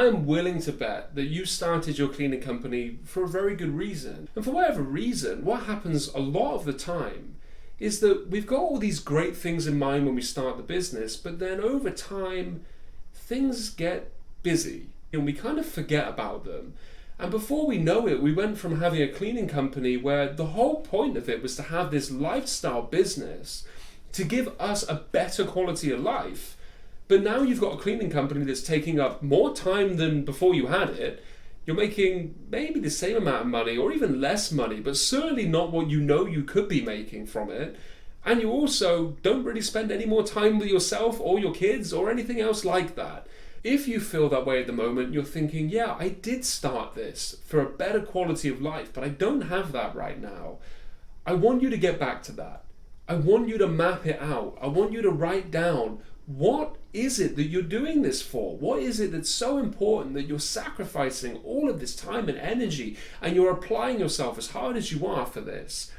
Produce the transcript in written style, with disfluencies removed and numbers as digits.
I am willing to bet that you started your cleaning company for a very good reason. And for whatever reason, what happens a lot of the time is that we've got all these great things in mind when we start the business, but then over time, things get busy and we kind of forget about them. And before we know it, we went from having a cleaning company where the whole point of it was to have this lifestyle business to give us a better quality of life. But now you've got a cleaning company that's taking up more time than before you had it. You're making maybe the same amount of money or even less money, but certainly not what you know you could be making from it. And you also don't really spend any more time with yourself or your kids or anything else like that. If you feel that way at the moment, you're thinking, yeah, I did start this for a better quality of life, but I don't have that right now. I want you to get back to that. I want you to map it out. I want you to write down, what is it that you're doing this for? What is it that's so important that you're sacrificing all of this time and energy and you're applying yourself as hard as you are for this?